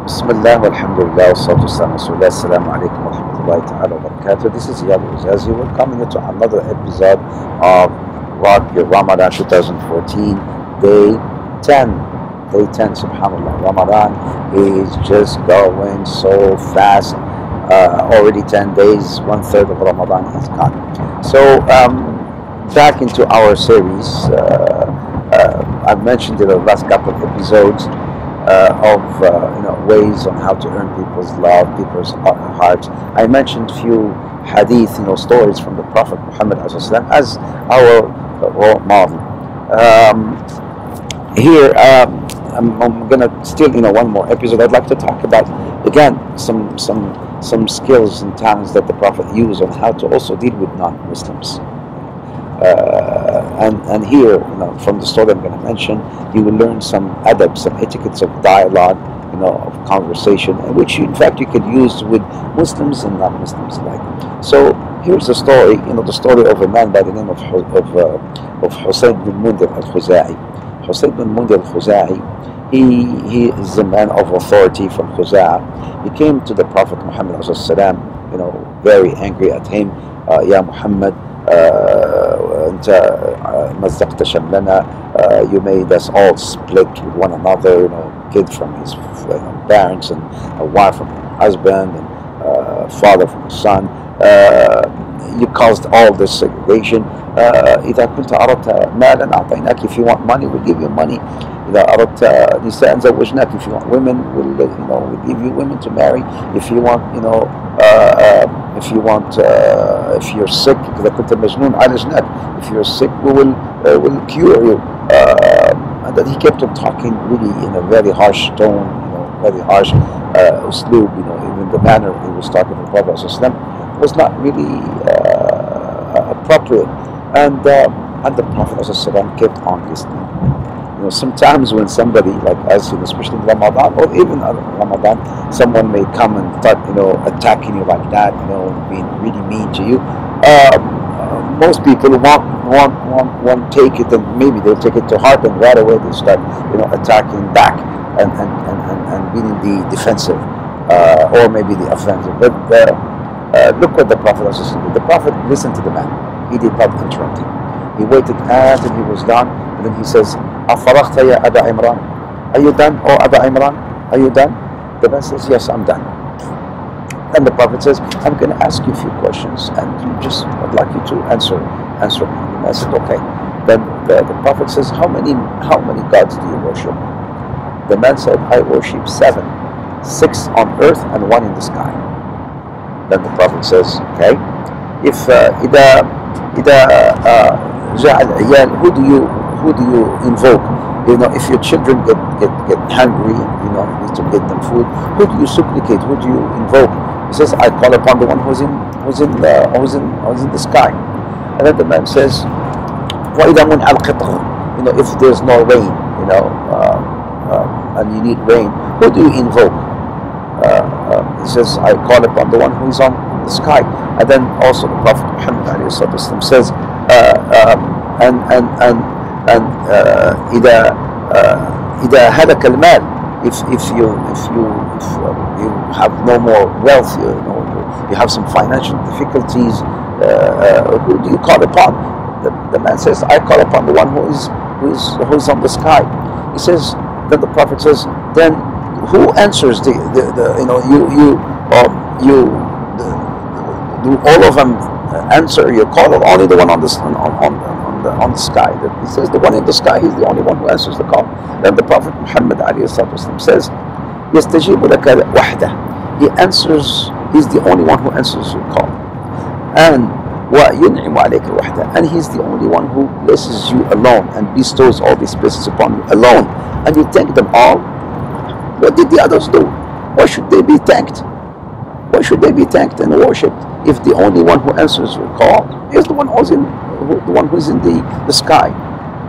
Bismillah, walhamdulillah, wassalatu wassalamu ala rasulillah. Assalamu alaikum wa rahmatullahi ta'ala wa barakatuh. This is Riad Ouarzazi. Welcoming you to another episode of ROC Your Ramadan 2014, day 10. Day 10, subhanAllah. Ramadan is just going so fast. Already 10 days, 1/3 of Ramadan is gone. So, back into our series. I've mentioned in the last couple of episodes of ways on how to earn people's love, people's hearts. I mentioned few hadith, stories from the Prophet Muhammad as our role model. Here, I'm gonna still, one more episode. I'd like to talk about again some skills and talents that the Prophet used on how to also deal with non-Muslims. And here, from the story I'm going to mention, you will learn some adab, some etiquettes of dialogue, of conversation, which in fact you could use with Muslims and non-Muslims alike. So here's the story, the story of a man by the name of Husayn bin Mundir al-Khuza'i. Husayn bin Mundir al-Khuza'i, he is a man of authority from Khuza'a. He came to the Prophet Muhammad ﷺ, very angry at him. Ya Muhammad, مزقت شملنا, you made us all split with one another, kid from his parents, and a wife from her husband, and father from his son. You caused all this segregation. إذا كنت أردت مالا أعطيناك, if you want money we'll give you money. إذا أردت نساء زوجناك, if you want women we'll give you women to marry. If you want if you're sick, إذا كنت مجنون عالجناك, if you're sick we will cure you. And then he kept on talking really in a very harsh tone, very harsh usloob, even the manner he was talking to the Prophet ﷺ was not really appropriate. And the Prophet ﷺ kept on listening. Sometimes when somebody like us, especially in Ramadan or even other Ramadan, someone may come and start, attacking you like that, being really mean to you. Most people won't take it, and maybe they'll take it to heart, and right away they start, attacking back and being the defensive, or maybe the offensive. But look what the Prophet did. The Prophet listened to the man. He did not interrupt him. He waited until he was done, and then he says, أفرغت يا أبا عمران? Are you done, oh Aba Imran? Are you done? The man says, yes, I'm done. Then the Prophet says, I'm going to ask you a few questions, and I'd like you to answer me. The man said, okay. Then the Prophet says, how many gods do you worship? The man said, I worship 7, 6 on earth and 1 in the sky. Then the Prophet says, okay, if جاء العيال, who do you invoke? If your children get hungry, need to get them food, who do you supplicate? Who do you invoke? He says, I call upon the one who's in the sky. And then the man says, وَإِذَا مُنْعَ الْقِطْرُ, if there's no rain, and you need rain, who do you invoke? He says, I call upon the one who is on the sky. And then also the Prophet Muhammad ﷺ says, إذا هلك المال, if you have no more wealth, you have some financial difficulties, who do you call upon? The man says, I call upon the one who is on the sky. He says, then the Prophet says, then who answers do all of them answer your call, or only the one on the sky? He says the one in the sky is the only one who answers the call. Then the Prophet Muhammad ﷺ says, يَسْتَجِيبُ لَكَ وَحْدَهُ, he answers, he's the only one who answers your call. And وَيُنْعِمُ عَلَيْكَ وَحْدَهُ, and he's the only one who blesses you alone and bestows all these blessings upon you alone. And you thank them all. What did the others do? Why should they be thanked? Why should they be thanked and worshipped if the only one who answers your call is the one who's in the sky?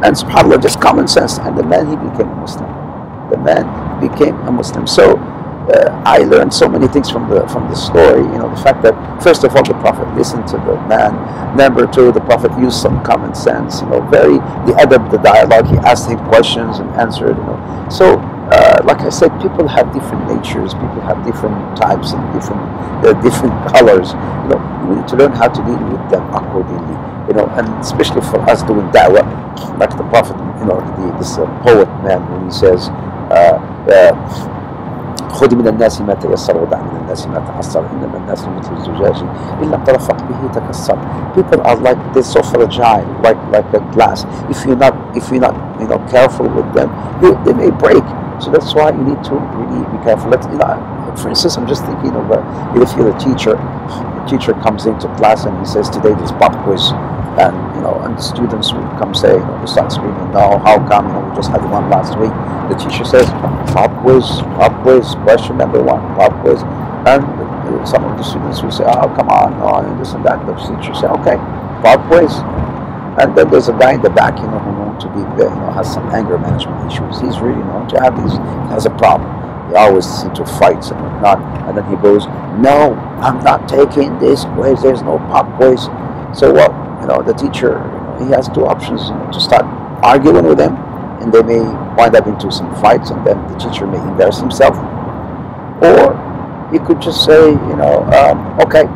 And subhanAllah, just common sense. And the man, he became a Muslim. The man became a Muslim. So I learned so many things from the story. The fact that first of all the Prophet listened to the man. Number two, the Prophet used some common sense. The adab, the dialogue. He asked him questions and answered. So like I said, people have different natures, people have different types and different colors. We need to learn how to deal with them accordingly. And especially for us doing da'wah, like the Prophet, this poet man, when he says, خذ من الناس ما تيسر ودع من الناس ما تعسر إنما الناس مثل الزجاج إن لم ترفق به تكسر. People are like, they're so fragile, like a glass. If you're not careful with them, they may break. So that's why you need to really be careful. For instance, I'm just thinking of if you're a teacher, the teacher comes into class and he says, today there's pop quiz, and the students will come say, they start screaming, no, how come, we just had one last week. The teacher says, pop quiz, question number 1, pop quiz. And some of the students will say, oh, come on, no, and this and that. The teacher say, okay, pop quiz. And then there's a guy in the back, who known to be, has some anger management issues. He's really known to have he has a problem. He always into fights and whatnot. And then he goes, no, I'm not taking this quiz. There's no pop quiz. So what? The teacher, he has two options, to start arguing with him, and they may wind up into some fights, and then the teacher may embarrass himself. Or he could just say, okay,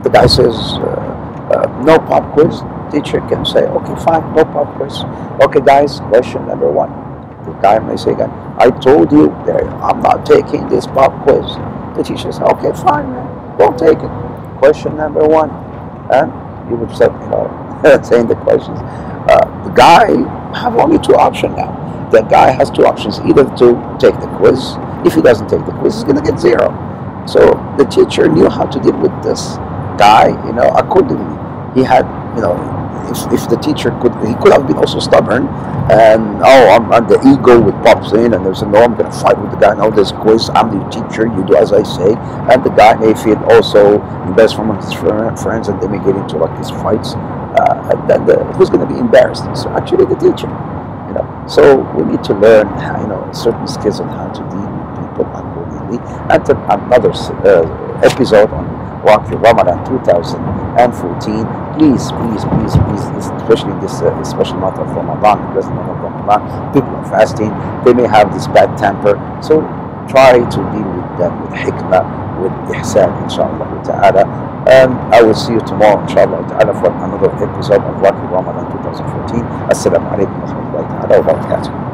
the guy says, no pop quiz. Teacher can say, okay, fine, no pop quiz. Okay, guys, question number 1. The guy may say again, I told you, I'm not taking this pop quiz. The teacher says, okay, fine, man, don't take it. Question number 1. And you would start, saying the questions. The guy have only 2 options now. The guy has 2 options, either to take the quiz. If he doesn't take the quiz, he's going to get 0. So the teacher knew how to deal with this guy, accordingly. He had, if the teacher he could have been also stubborn, and I'm the ego would pops in, and there's I'm going to fight with the guy. No, there's quiz. I'm the teacher. You do as I say. And the guy may feel also embarrassed from his friends, and they may get into like these fights. And then who's going to be embarrassed? So actually, the teacher. So we need to learn, certain skills on how to deal with people accordingly. And another episode on ROC Your Ramadan 2014. Please, especially in this special month of Ramadan, because in the month of Ramadan, people are fasting. They may have this bad temper. So try to deal with them with hikmah, with ihsan, inshallah ta'ala. And I will see you tomorrow, inshallah ta'ala, for another episode of ROC Your Ramadan 2014. Assalamu alaikum wa rahmatullahi wa barakatuh.